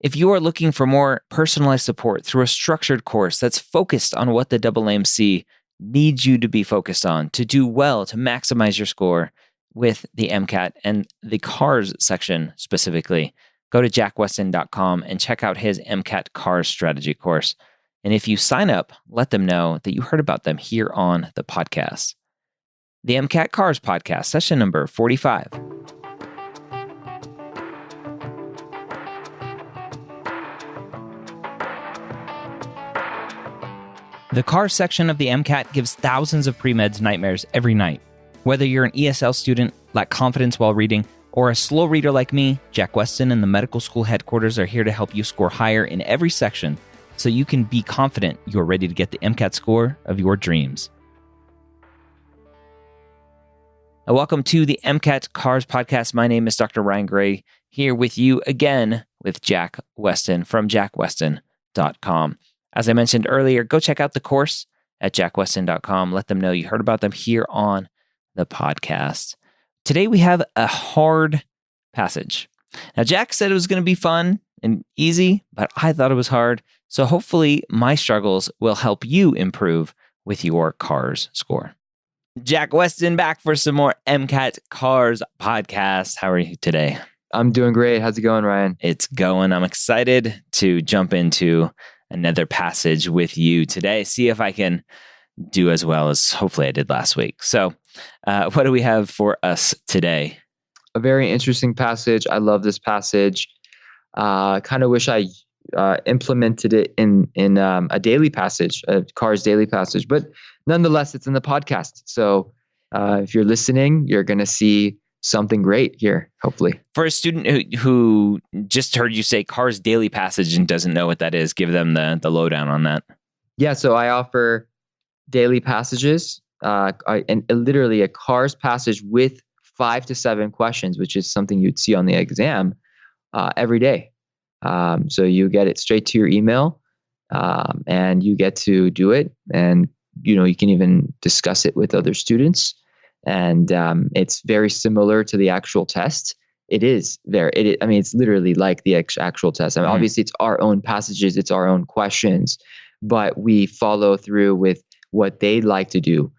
If you are looking for more personalized support through a structured course that's focused on what the AAMC needs you to be focused on to do well, to maximize your score with the MCAT and the CARS section specifically, go to jackwestin.com and check out his MCAT CARS strategy course. And if you sign up, let them know that you heard about them here on the podcast. The MCAT CARS podcast, session number 45. The CARS section of the MCAT gives thousands of pre-meds nightmares every night. Whether you're an ESL student, lack confidence while reading, or a slow reader like me, Jack Westin and the medical school headquarters are here to help you score higher in every section so you can be confident you're ready to get the MCAT score of your dreams. Welcome to the MCAT CARS podcast. My name is Dr. Ryan Gray, here with you again with Jack Westin from jackwestin.com. As I mentioned earlier, go check out the course at jackwestin.com. Let them know you heard about them here on the podcast. Today we have a hard passage. Now, Jack said it was going to be fun and easy, but I thought it was hard. So hopefully my struggles will help you improve with your CARS score. Jack Westin back for some more MCAT CARS podcasts. How are you today? I'm doing great. How's it going, Ryan? It's going. I'm excited to jump into another passage with you today. See if I can do as well as hopefully I did last week. So what do we have for us today? A very interesting passage. I love this passage. Kind of wish I implemented it in a daily passage, a CARS daily passage, but nonetheless, it's in the podcast. So if you're listening, you're going to see something great here, hopefully. For a student who just heard you say CARS daily passage and doesn't know what that is, give them the lowdown on that. Yeah, so I offer daily passages and literally a CARS passage with 5 to 7 questions, which is something you'd see on the exam every day. So you get it straight to your email and you get to do it. And, you can even discuss it with other students. And it's very similar to the actual test. It's literally like the actual test. Obviously, it's our own passages, it's our own questions, but we follow through with what they like to do.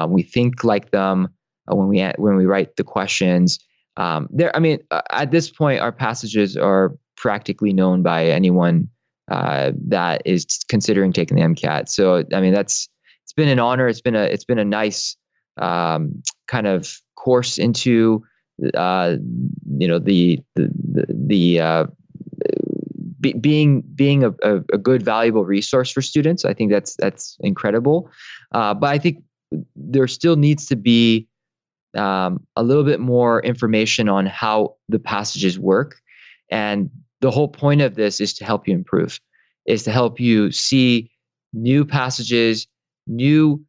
We think like them when we write the questions. At this point, our passages are practically known by anyone that is considering taking the MCAT. So, it's been an honor. It's been a nice kind of course into being a good, valuable resource for students. I think that's incredible. But I think there still needs to be a little bit more information on how the passages work. And the whole point of this is to help you improve, is to help you see new passages, new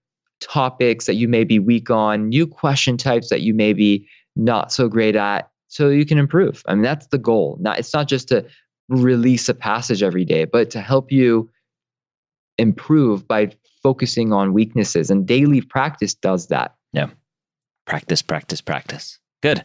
topics that you may be weak on, new question types that you may be not so great at, so you can improve. That's the goal. It's not just to release a passage every day, but to help you improve by focusing on weaknesses. And daily practice does that. Yeah. Practice. Good.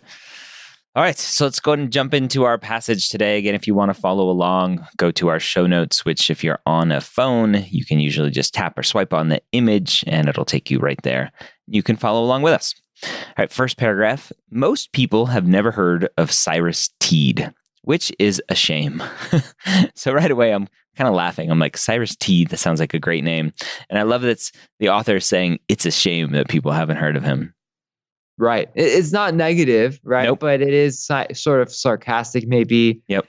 All right, so let's go ahead and jump into our passage today. Again, if you want to follow along, go to our show notes, which if you're on a phone, you can usually just tap or swipe on the image and it'll take you right there. You can follow along with us. All right, first paragraph. Most people have never heard of Cyrus Teed, which is a shame. So right away, I'm kind of laughing. I'm like, Cyrus Teed, that sounds like a great name. And I love that the author is saying it's a shame that people haven't heard of him. Right. It's not negative, right? Nope. But it is sort of sarcastic, maybe. Yep.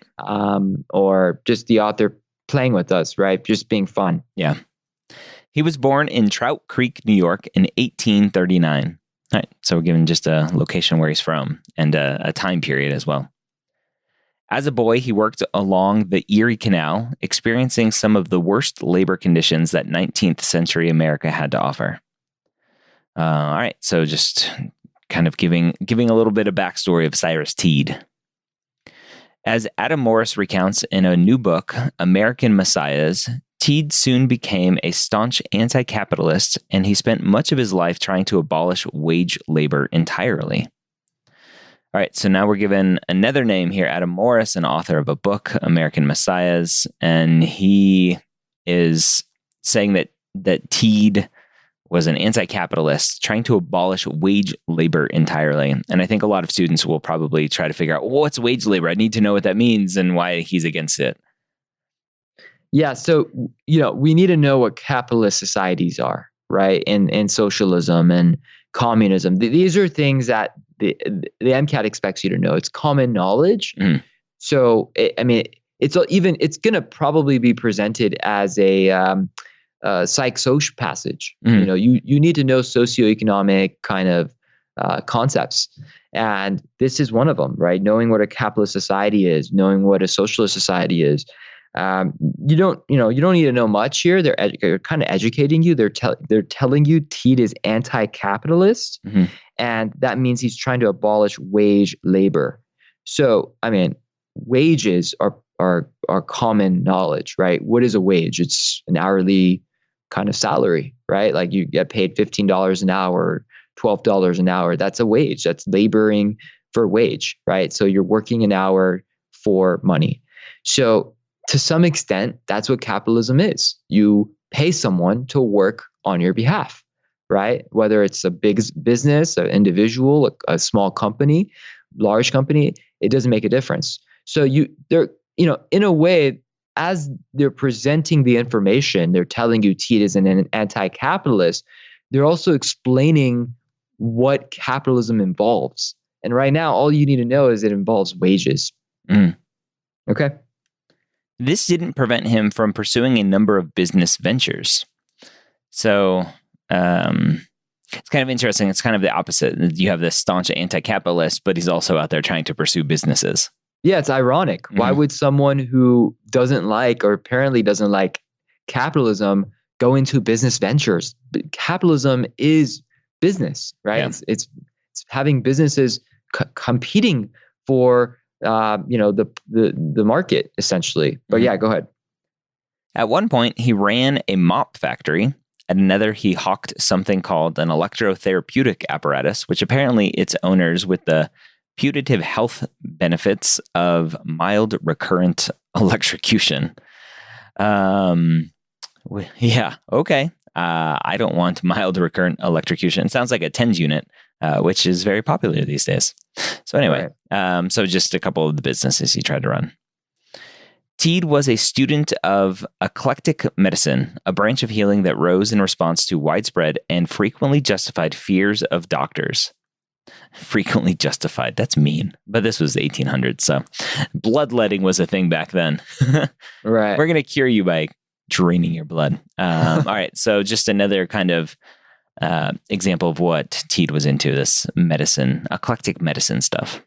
Or just the author playing with us, right? Just being fun. Yeah. He was born in Trout Creek, New York in 1839. All right. So we're given just a location where he's from and a time period as well. As a boy, he worked along the Erie Canal, experiencing some of the worst labor conditions that 19th century America had to offer. All right. So just kind of giving a little bit of backstory of Cyrus Teed. As Adam Morris recounts in a new book, American Messiahs, Teed soon became a staunch anti-capitalist, and he spent much of his life trying to abolish wage labor entirely. All right, so now we're given another name here, Adam Morris, an author of a book, American Messiahs, and he is saying that Teed was an anti-capitalist trying to abolish wage labor entirely. And I think a lot of students will probably try to figure out, well, what's wage labor? I need to know what that means and why he's against it. Yeah, so we need to know what capitalist societies are, right? And socialism and communism. These are things that the MCAT expects you to know. It's common knowledge. Mm. So it's going to probably be presented as a psych-soc passage. Mm. You need to know socioeconomic kind of concepts, and this is one of them, right? Knowing what a capitalist society is, knowing what a socialist society is. You don't need to know much here. They're kind of educating you. They're telling you Teed is anti-capitalist, Mm-hmm. and that means he's trying to abolish wage labor. So, wages are common knowledge, right? What is a wage? It's an hourly kind of salary, right? Like you get paid $15 an hour, $12 an hour. That's a wage. That's laboring for wage, right? So you're working an hour for money. So to some extent, that's what capitalism is. You pay someone to work on your behalf, right? Whether it's a big business, an individual, a small company, large company, it doesn't make a difference. So in a way, as they're presenting the information, they're telling you Teed is an anti-capitalist. They're also explaining what capitalism involves. And right now, all you need to know is it involves wages. Mm. Okay. This didn't prevent him from pursuing a number of business ventures. So it's kind of interesting. It's kind of the opposite. You have this staunch anti-capitalist, but he's also out there trying to pursue businesses. Yeah, it's ironic. Mm-hmm. Why would someone who doesn't like, or apparently doesn't like capitalism, go into business ventures? Capitalism is business, right? Yeah. It's having businesses competing for the market, essentially. But yeah, go ahead. At one point, he ran a mop factory. At another, he hawked something called an electrotherapeutic apparatus, which apparently its owners, with the putative health benefits of mild recurrent electrocution. Yeah, okay. I don't want mild recurrent electrocution. It sounds like a TENS unit, which is very popular these days. So anyway, right. So just a couple of the businesses he tried to run. Teed was a student of eclectic medicine, a branch of healing that rose in response to widespread and frequently justified fears of doctors. Frequently justified. That's mean. But this was the 1800s, so bloodletting was a thing back then. Right. We're going to cure you by draining your blood. All right. So just another kind of example of what Teed was into, this medicine, eclectic medicine stuff.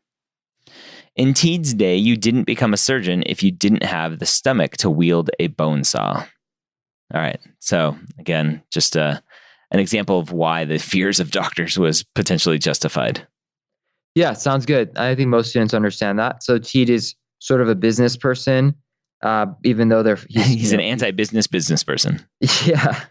In Teed's day, you didn't become a surgeon if you didn't have the stomach to wield a bone saw. All right. So again, just an example of why the fears of doctors was potentially justified. Yeah, sounds good. I think most students understand that. So Teed is sort of a business person, even though he's an anti-business person. Yeah.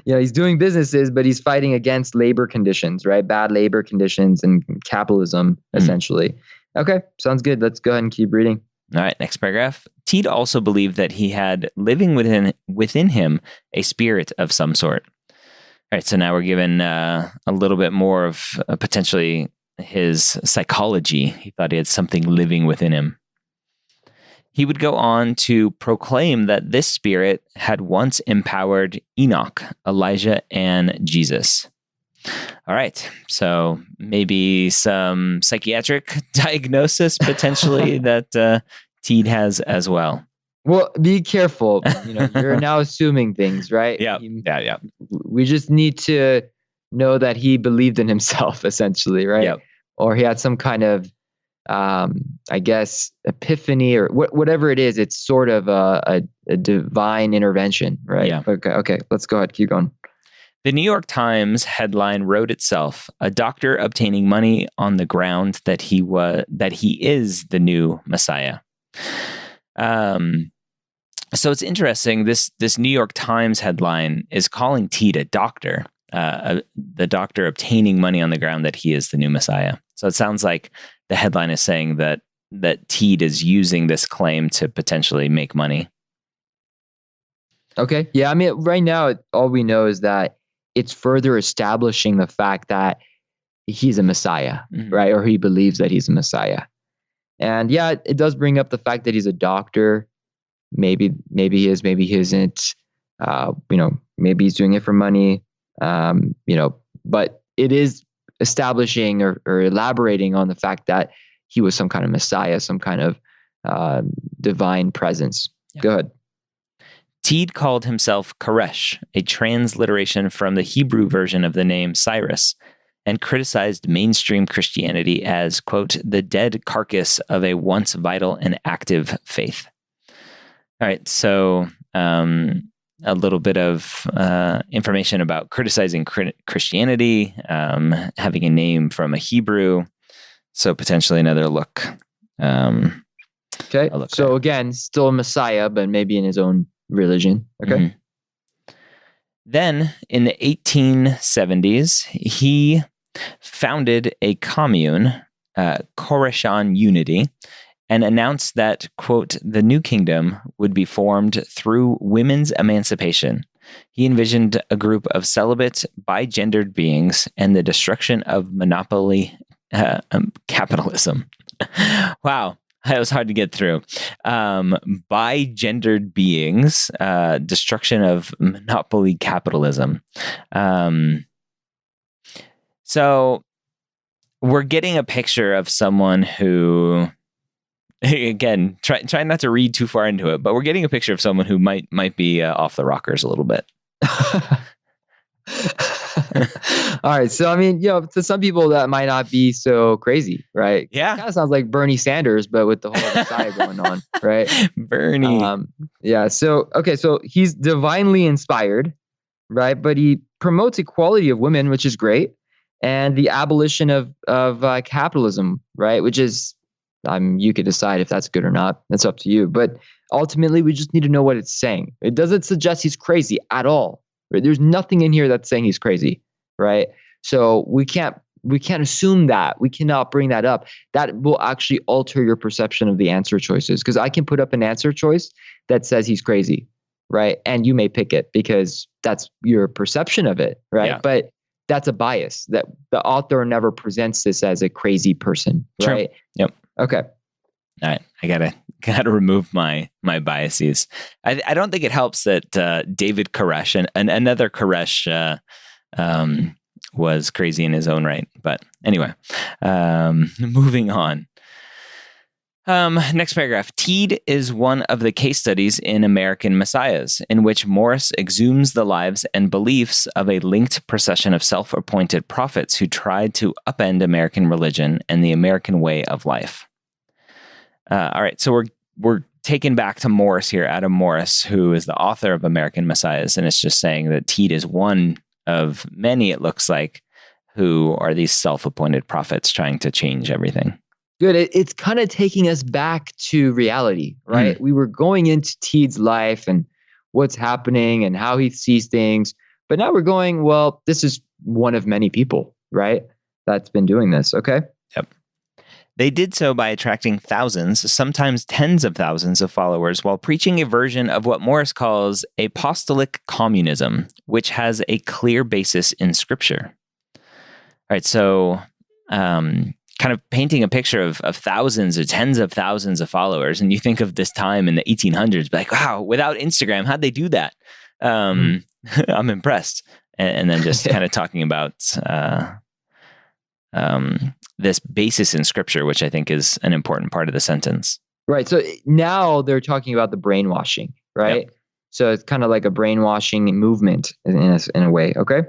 He's doing businesses, but he's fighting against labor conditions, right? Bad labor conditions and capitalism, essentially. Okay, sounds good. Let's go ahead and keep reading. All right, next paragraph. Teed also believed that he had living within him a spirit of some sort. All right, so now we're given a little bit more of potentially his psychology. He thought he had something living within him. He would go on to proclaim that this spirit had once empowered Enoch, Elijah, and Jesus. All right, so maybe some psychiatric diagnosis potentially that Teed has as well. Well, be careful. You're now assuming things, right? Yeah. We just need to know that he believed in himself, essentially, right? Yep. Or he had some kind of, I guess, epiphany or whatever it is. It's sort of a divine intervention, right? Yeah. Okay. Let's go ahead. Keep going. The New York Times headline wrote itself, "A doctor obtaining money on the ground that he is the new Messiah." So it's interesting. This New York Times headline is calling Teed a doctor, the doctor obtaining money on the ground that he is the new Messiah. So it sounds like the headline is saying that Teed is using this claim to potentially make money. Okay. Yeah. I mean, right now, all we know is that it's further establishing the fact that he's a Messiah, right? Or he believes that he's a Messiah. And yeah, it does bring up the fact that he's a doctor. Maybe he is, maybe he isn't. Maybe he's doing it for money. But it is establishing or elaborating on the fact that he was some kind of Messiah, some kind of divine presence. Yeah. Go ahead. Teed called himself Koresh, a transliteration from the Hebrew version of the name Cyrus, and criticized mainstream Christianity as, quote, the dead carcass of a once vital and active faith. All right, so a little bit of information about criticizing Christianity, having a name from a Hebrew, so potentially another look. Okay, so there. Again, still a Messiah, but maybe in his own religion. Okay. Mm-hmm. Then in the 1870s, he founded a commune, Koreshan Unity, and announced that, quote, the new kingdom would be formed through women's emancipation. He envisioned a group of celibate, bi-gendered beings and the destruction of monopoly capitalism. Wow. That was hard to get through. Bi-gendered beings, destruction of monopoly capitalism. So we're getting a picture of someone who, again, try not to read too far into it, but we're getting a picture of someone who might be off the rockers a little bit. All right. So, I mean, to some people that might not be so crazy, right? Yeah. It kind of sounds like Bernie Sanders, but with the whole Messiah going on, right? Bernie. Yeah. So, okay. So he's divinely inspired, right? But he promotes equality of women, which is great. And the abolition of capitalism, right? Which is, you could decide if that's good or not. That's up to you. But ultimately, we just need to know what it's saying. It doesn't suggest he's crazy at all. Right? There's nothing in here that's saying he's crazy, right? So we can't assume that. We cannot bring that up. That will actually alter your perception of the answer choices. Because I can put up an answer choice that says he's crazy, right? And you may pick it because that's your perception of it, right? Yeah. But that's a bias that the author never presents this as a crazy person, right? True. Yep. Okay. All right. I gotta remove my biases. I don't think it helps that David Koresh and another Koresh was crazy in his own right. But anyway, moving on. Next paragraph. Teed is one of the case studies in American Messiahs, in which Morris exhumes the lives and beliefs of a linked procession of self-appointed prophets who tried to upend American religion and the American way of life. All right, so we're taken back to Morris here, Adam Morris, who is the author of American Messiahs, and it's just saying that Teed is one of many, it looks like, who are these self-appointed prophets trying to change everything. Good. It's kind of taking us back to reality, right? We were going into Teed's life and what's happening and how he sees things, but now we're going, well, this is one of many people, right? That's been doing this. Okay. Yep. They did so by attracting thousands, sometimes tens of thousands of followers while preaching a version of what Morris calls apostolic communism, which has a clear basis in Scripture. All right, so kind of painting a picture of thousands or tens of thousands of followers, and you think of this time in the 1800s, like, wow, without Instagram, how'd they do that? I'm impressed. And then just kind of talking about this basis in Scripture, which I think is an important part of the sentence. Right. So now they're talking about the brainwashing, right? Yep. So it's kind of like a brainwashing movement in a way. Okay.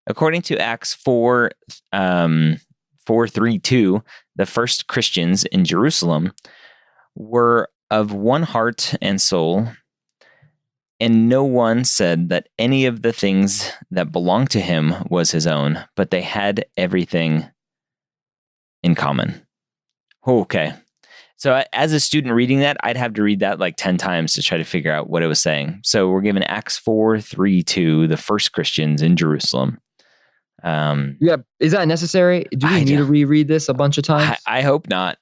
According to Acts 4:32, the first Christians in Jerusalem were of one heart and soul, and no one said that any of the things that belonged to him was his own, but they had everything in common. Okay. So as a student reading that, I'd have to read that like 10 times to try to figure out what it was saying. So we're given Acts 4:32, the first Christians in Jerusalem. Yeah. Is that necessary? Do we need to reread this a bunch of times? I hope not.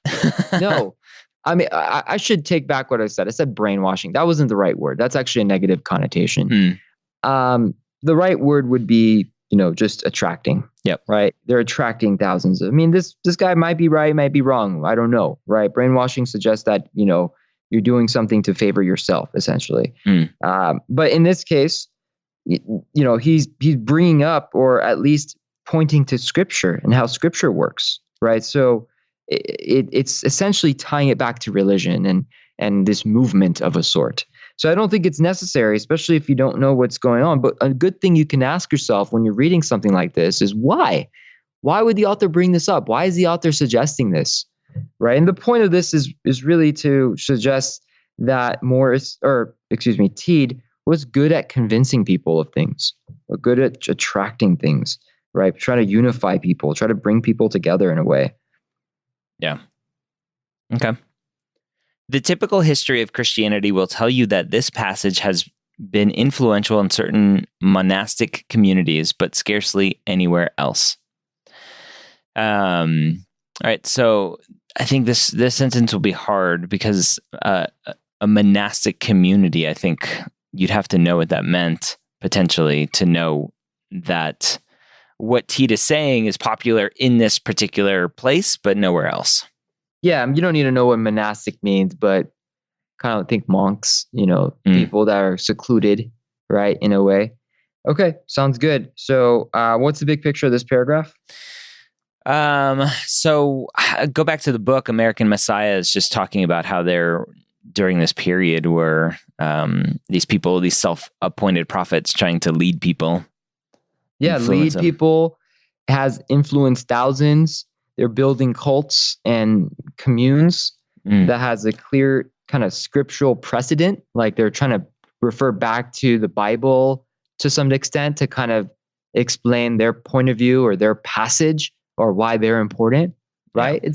No. I mean, I should take back what I said. I said brainwashing. That wasn't the right word. That's actually a negative connotation. The right word would be, just attracting. Yep. Right. They're attracting thousands. I mean, this guy might be right, might be wrong. I don't know. Right. Brainwashing suggests that, you're doing something to favor yourself, essentially. But in this case, he's bringing up, or at least pointing to scripture and how scripture works. Right. So it's essentially tying it back to religion and this movement of a sort. So I don't think it's necessary, especially if you don't know what's going on. But a good thing you can ask yourself when you're reading something like this is why? Why would the author bring this up? Why is the author suggesting this? Right. And the point of this is really to suggest that Teed was good at convincing people of things, or good at attracting things, right? Try to unify people, try to bring people together in a way. Yeah. Okay. The typical history of Christianity will tell you that this passage has been influential in certain monastic communities, but scarcely anywhere else. All right. So I think this sentence will be hard because a monastic community, I think you'd have to know what that meant potentially to know that what Teed is saying is popular in this particular place, but nowhere else. Yeah, you don't need to know what monastic means, but kind of think monks, people that are secluded, right, in a way. Okay, sounds good. So what's the big picture of this paragraph? So go back to the book. American Messiah is just talking about how they're during this period where these people, these self-appointed prophets trying to lead people. Yeah, lead people, has influenced thousands. They're building cults and communes that has a clear kind of scriptural precedent. Like they're trying to refer back to the Bible to some extent to kind of explain their point of view or their passage or why they're important, right? Yeah.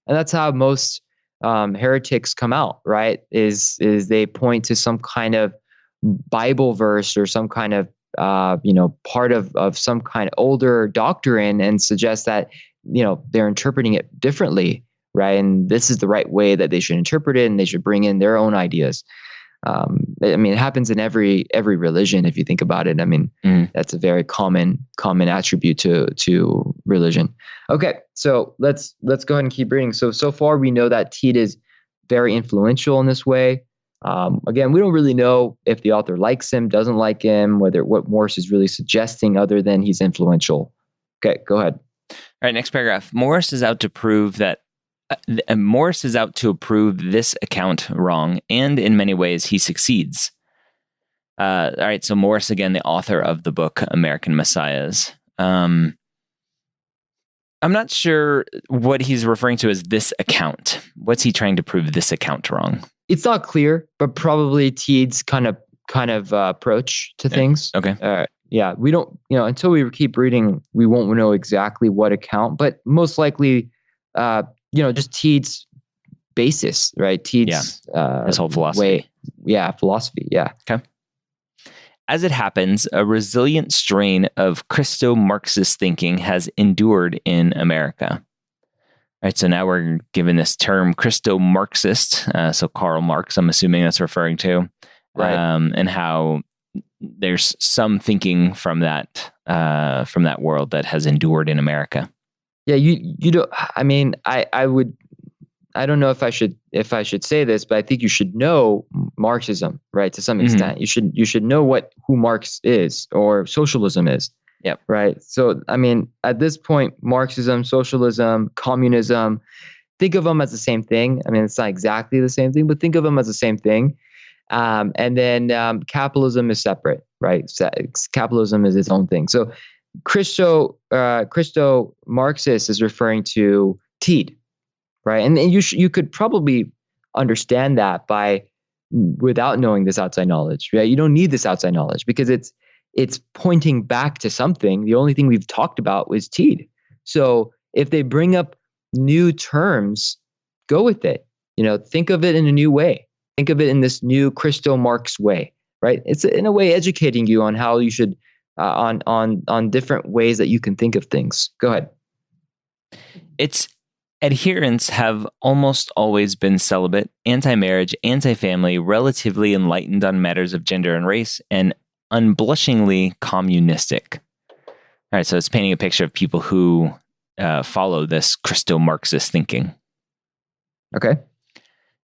And that's how most heretics come out, right? Is they point to some kind of Bible verse or some kind of part of some kind of older doctrine and suggest that they're interpreting it differently, right? And this is the right way that they should interpret it, and they should bring in their own ideas. It happens in every religion if you think about it. That's a very common attribute to religion. Okay, so let's go ahead and keep reading. So far we know that Teed is very influential in this way. Again, we don't really know if the author likes him, doesn't like him, what Morris is really suggesting other than he's influential. Okay, go ahead. All right, next paragraph. Morris is out to prove this account wrong, and in many ways he succeeds. All right, so Morris, again, the author of the book American Messiahs. I'm not sure what he's referring to as this account. What's he trying to prove this account wrong? It's not clear, but probably Teed's kind of approach to things. Okay. Yeah, we don't, until we keep reading, we won't know exactly what account, but most likely, just Teed's basis, right? Teed's his whole philosophy. Philosophy. Yeah. Okay. As it happens, a resilient strain of Christo-Marxist thinking has endured in America. All right, so now we're given this term Christo-Marxist. So Karl Marx, I'm assuming that's referring to, right? And how there's some thinking from that world that has endured in America. Yeah, you don't. I don't know if I should say this, but I think you should know Marxism, right? To some extent, you should know who Marx is or socialism is. Yep. Right. So, at this point, Marxism, socialism, communism, think of them as the same thing. It's not exactly the same thing, but think of them as the same thing. And then capitalism is separate, right? Capitalism is its own thing. So Christo-Marxist is referring to Teed, right? And you could probably understand that without knowing this outside knowledge, right? You don't need this outside knowledge because it's pointing back to something. The only thing we've talked about was Teed. So if they bring up new terms, go with it. Think of it in a new way. Think of it in this new Christo-Marx way, right? It's in a way educating you on how you should on different ways that you can think of things. Go ahead. Its adherents have almost always been celibate, anti-marriage, anti-family, relatively enlightened on matters of gender and race, and unblushingly communistic. All right, so it's painting a picture of people who follow this Christo-Marxist thinking. Okay.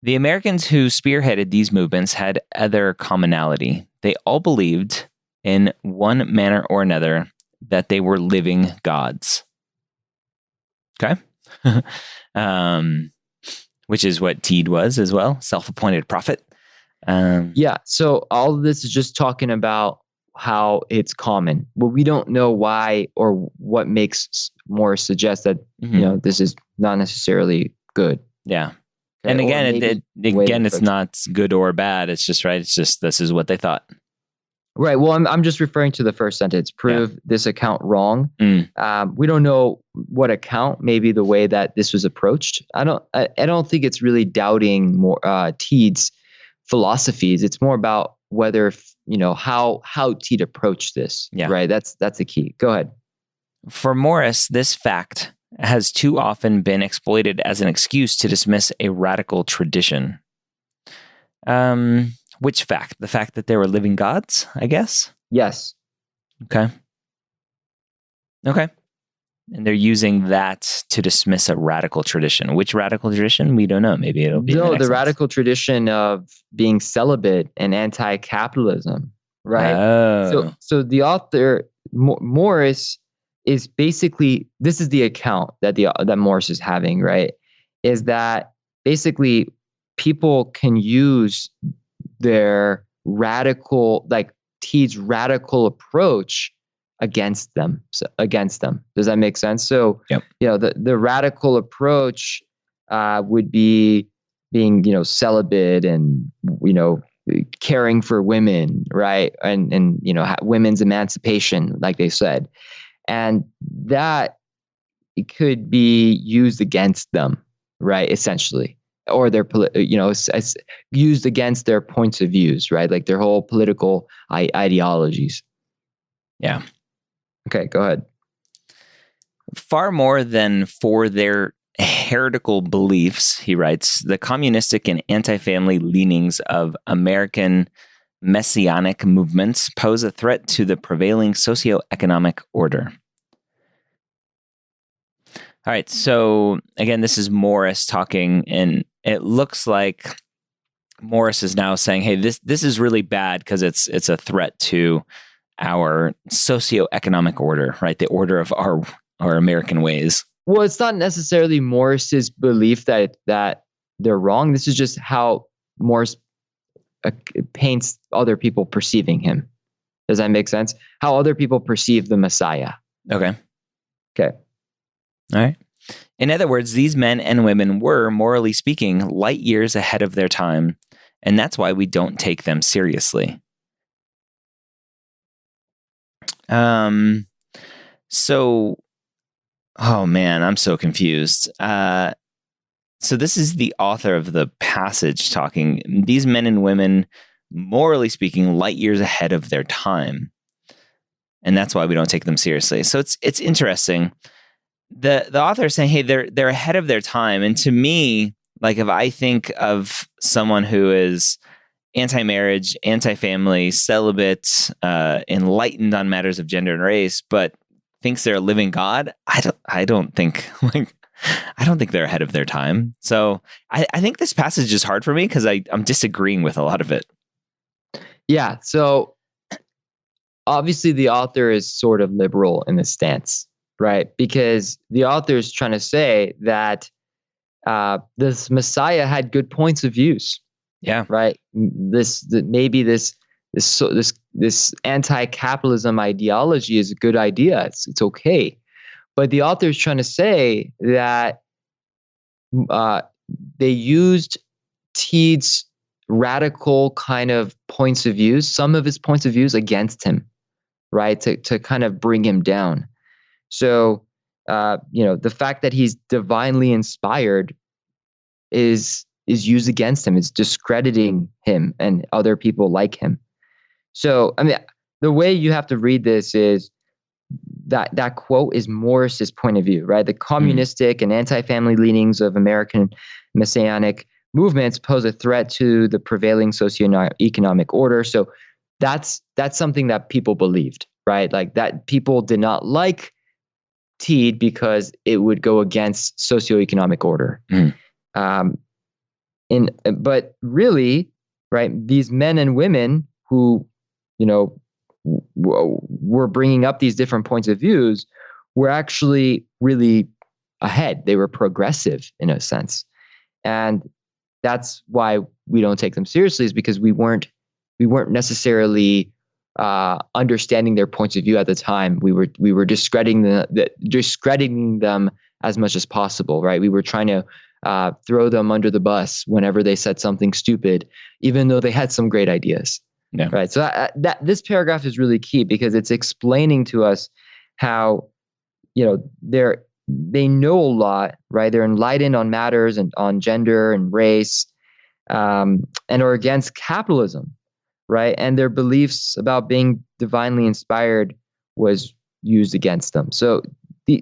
The Americans who spearheaded these movements had other commonality. They all believed, in one manner or another, that they were living gods. Okay? Which is what Teed was as well, self-appointed prophet. Yeah. So all of this is just talking about how it's common, but we don't know why or what makes more suggest that this is not necessarily good. Yeah. And again, it's not good or bad. It's just right. It's just this is what they thought. Right. Well, I'm just referring to the first sentence. Prove this account wrong. We don't know what account. Maybe the way that this was approached. I don't think it's really doubting more Teed's philosophies. It's more about whether how Teed approached this. Yeah. Right. That's the key. Go ahead. For Morris, this fact has too often been exploited as an excuse to dismiss a radical tradition. Which fact? The fact that they were living gods, I guess? Yes. Okay. And they're using that to dismiss a radical tradition. Which radical tradition? We don't know. Maybe it'll be the radical tradition of being celibate and anti-capitalism, right? Oh. So the author Morris is basically, this is the account that Morris is having, right? Is that basically people can use their radical, like Teed's radical approach against them. Does that make sense? So, yep. The radical approach would be being, celibate and, caring for women, right? And women's emancipation, like they said. And that it could be used against them, right? Essentially, or their, used against their points of views, right? Like their whole political ideologies. Yeah. Okay, go ahead. Far more than for their heretical beliefs, he writes, the communistic and anti-family leanings of American messianic movements pose a threat to the prevailing socioeconomic order. All right, so again, this is Morris talking, and it looks like Morris is now saying, hey, this is really bad because it's a threat to our socioeconomic order, right? The order of our American ways. Well, it's not necessarily Morris's belief that they're wrong. This is just how Morris paints other people perceiving him. Does that make sense? How other people perceive the Messiah. Okay. All right. In other words, these men and women were, morally speaking, light years ahead of their time, and that's why we don't take them seriously. So, oh man, I'm so confused. So this is the author of the passage talking. These men and women, morally speaking, light years ahead of their time, and that's why we don't take them seriously. So it's interesting. The author is saying, hey, they're ahead of their time, and to me, like if I think of someone who is anti-marriage, anti-family, celibate, enlightened on matters of gender and race, but thinks they're a living God, I don't think they're ahead of their time. So I think this passage is hard for me because I'm disagreeing with a lot of it. Yeah. So obviously the author is sort of liberal in this stance, right? Because the author is trying to say that this Messiah had good points of views. Yeah. Right. This anti-capitalism ideology is a good idea. It's okay. But the author is trying to say that they used Teed's radical kind of points of views, some of his points of views against him, right? To kind of bring him down. So, the fact that he's divinely inspired is used against him. It's discrediting him and other people like him. So, I mean, the way you have to read this is that quote is Morris's point of view, right? The communistic and anti-family leanings of American messianic movements pose a threat to the prevailing socioeconomic order. So that's something that people believed, right? Like that people did not like Teed because it would go against socioeconomic order. But really, right, these men and women who, were bringing up these different points of views were actually really ahead. They were progressive in a sense. And that's why we don't take them seriously, is because we weren't necessarily understanding their points of view at the time. We were discrediting them as much as possible, right? We were trying to throw them under the bus whenever they said something stupid, even though they had some great ideas. Yeah. Right. So that this paragraph is really key because it's explaining to us how, they know a lot, right? They're enlightened on matters and on gender and race, and are against capitalism, right? And their beliefs about being divinely inspired was used against them. So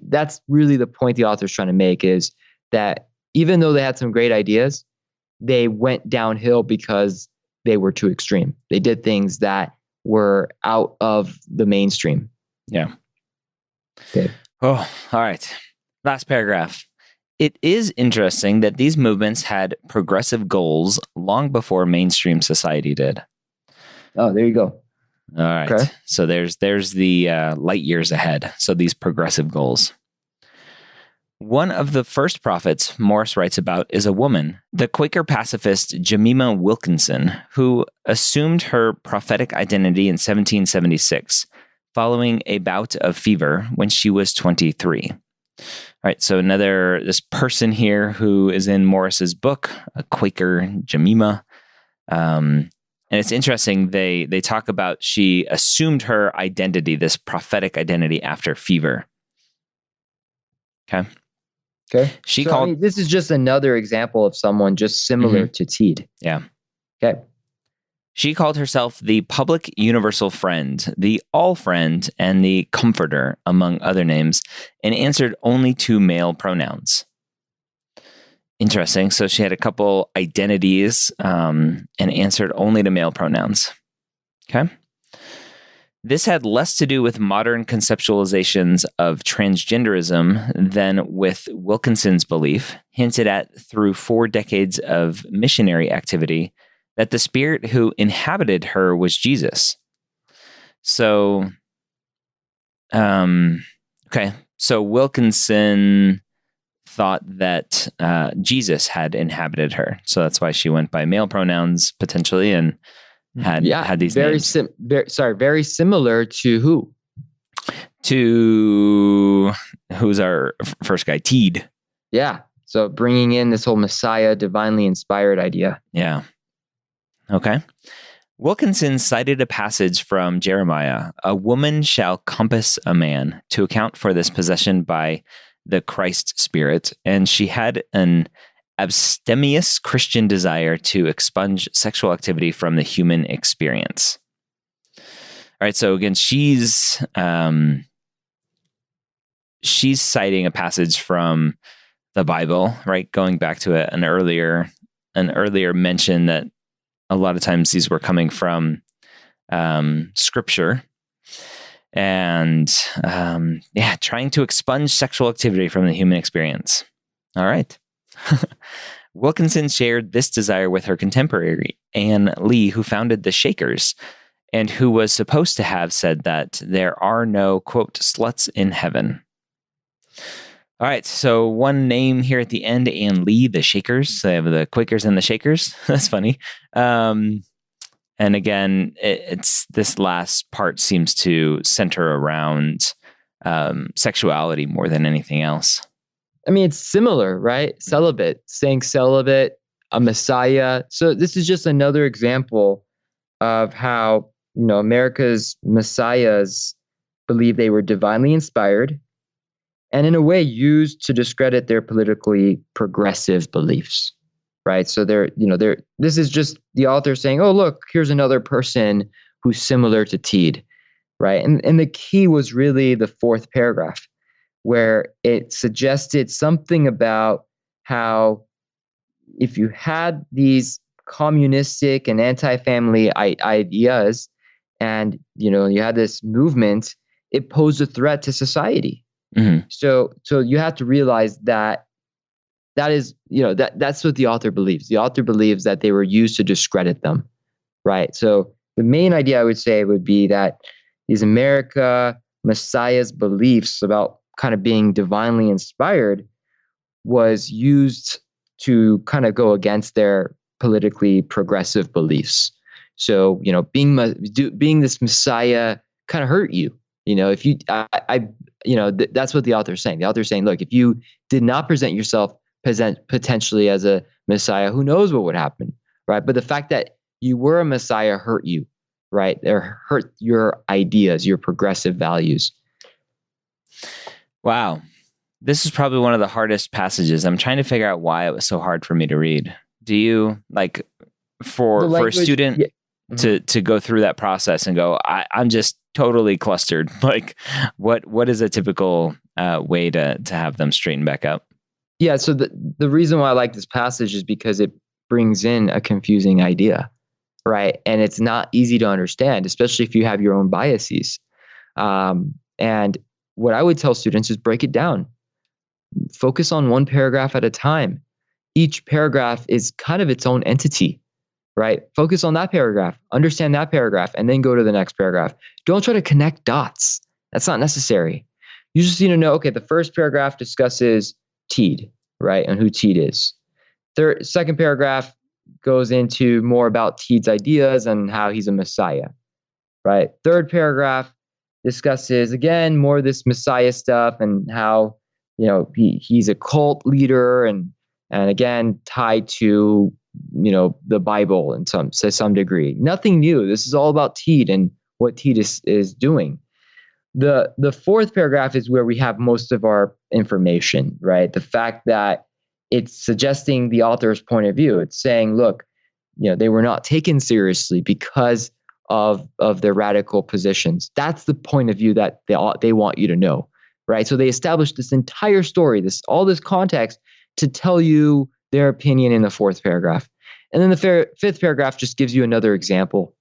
that's really the point the author's trying to make, is that even though they had some great ideas, they went downhill because they were too extreme. They did things that were out of the mainstream. Yeah. Okay. Oh, all right. Last paragraph. It is interesting that these movements had progressive goals long before mainstream society did. Oh, there you go. All right. Okay. So there's the light years ahead. So these progressive goals. One of the first prophets Morris writes about is a woman, the Quaker pacifist Jemima Wilkinson, who assumed her prophetic identity in 1776, following a bout of fever when she was 23. All right, so this person here who is in Morris's book, a Quaker Jemima. And it's interesting, they talk about she assumed her identity, this prophetic identity, after fever. Okay. This is just another example of someone just similar to Teed. Yeah. Okay. She called herself the public universal friend, the all friend, and the comforter, among other names, and answered only to male pronouns. Interesting. So she had a couple identities and answered only to male pronouns. Okay. This had less to do with modern conceptualizations of transgenderism than with Wilkinson's belief, hinted at through 4 decades of missionary activity, that the spirit who inhabited her was Jesus. So, so Wilkinson thought that Jesus had inhabited her. So that's why she went by male pronouns potentially and had these names. Very similar to who? To who's our first guy, Teed. Yeah. So bringing in this whole Messiah, divinely inspired idea. Yeah. Okay. Wilkinson cited a passage from Jeremiah, "A woman shall compass a man," to account for this possession by the Christ spirit, and she had an abstemious Christian desire to expunge sexual activity from the human experience. All right, so again, she's citing a passage from the Bible, right? Going back to an earlier mention that a lot of times these were coming from scripture, and trying to expunge sexual activity from the human experience. All right. Wilkinson shared this desire with her contemporary, Anne Lee, who founded the Shakers, and who was supposed to have said that there are no, quote, sluts in heaven. All right, so one name here at the end, Anne Lee, the Shakers. They have the Quakers and the Shakers. That's funny. And again, it's this last part seems to center around sexuality more than anything else. I mean, it's similar, right? Celibate, saying celibate, a Messiah. So this is just another example of how, America's messiahs believe they were divinely inspired and in a way used to discredit their politically progressive beliefs, right? So this is just the author saying, oh, look, here's another person who's similar to Teed. right? And the key was really the fourth paragraph, where it suggested something about how if you had these communistic and anti-family ideas, and you had this movement, it posed a threat to society. Mm-hmm. So you have to realize that is, that's what the author believes. The author believes that they were used to discredit them, right? So the main idea I would say would be that these America Messiah's beliefs about kind of being divinely inspired was used to kind of go against their politically progressive beliefs. So, being this Messiah kind of hurt you. If you, that's what the author is saying. The author is saying, look, if you did not present yourself potentially as a Messiah, who knows what would happen, right? But the fact that you were a Messiah hurt you, right? It hurt your ideas, your progressive values. Wow. This is probably one of the hardest passages. I'm trying to figure out why it was so hard for me to read. Do you, for a student to go through that process and go, I'm just totally clustered. What is a typical way to have them straighten back up? Yeah. So the reason why I like this passage is because it brings in a confusing idea, right? And it's not easy to understand, especially if you have your own biases. And what I would tell students is break it down. Focus on one paragraph at a time. Each paragraph is kind of its own entity, right? Focus on that paragraph, understand that paragraph, and then go to the next paragraph. Don't try to connect dots. That's not necessary. You just need to know, okay, the first paragraph discusses Teed, right? And who Teed is. Second paragraph goes into more about Teed's ideas and how he's a messiah, right? Third paragraph discusses, again, more of this messiah stuff and how he's a cult leader and again tied to the Bible in some degree. Nothing new. This is all about Teed and what Teed is doing. The fourth paragraph is where we have most of our information, right? The fact that it's suggesting the author's point of view. It's saying, look, they were not taken seriously because of their radical positions. That's the point of view that they want you to know. Right. So they established this entire story, all this context to tell you their opinion in the fourth paragraph. And then the fifth paragraph just gives you another example.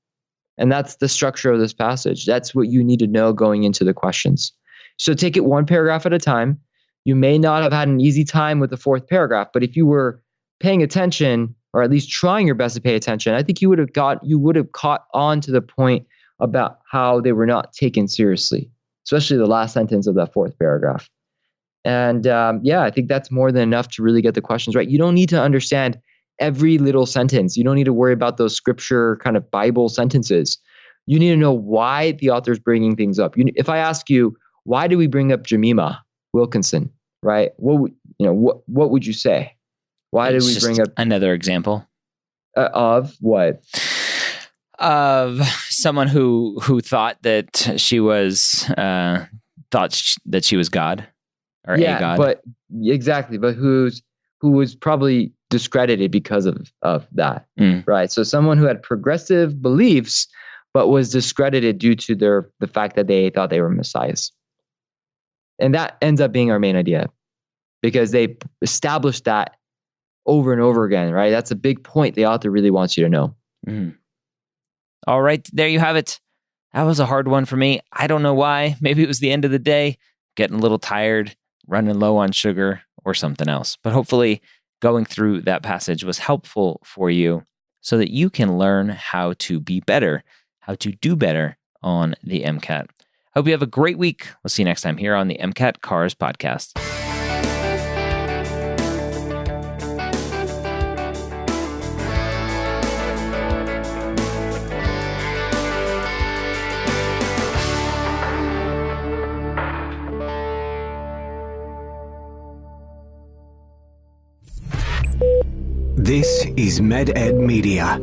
And that's the structure of this passage. That's what you need to know going into the questions. So take it one paragraph at a time. You may not have had an easy time with the fourth paragraph, but if you were paying attention, or at least trying your best to pay attention, I think you would have caught on to the point about how they were not taken seriously, especially the last sentence of that fourth paragraph. And I think that's more than enough to really get the questions right. You don't need to understand every little sentence. You don't need to worry about those scripture kind of Bible sentences. You need to know why the author's bringing things up. If I ask you, why do we bring up Jemima Wilkinson, right? What would you say? Why did we bring up another example of what? Of someone who thought that she was that she was God or a God. But exactly. But who was probably discredited because of that, right? So someone who had progressive beliefs but was discredited due to the fact that they thought they were messiahs, and that ends up being our main idea because they established that over and over again, right? That's a big point the author really wants you to know. All right, there you have it. That was a hard one for me. I don't know why. Maybe it was the end of the day, getting a little tired, running low on sugar, or something else. But hopefully going through that passage was helpful for you so that you can learn how to be better, how to do better on the MCAT. Hope you have a great week. We'll see you next time here on the MCAT CARS podcast. This is MedEd Media.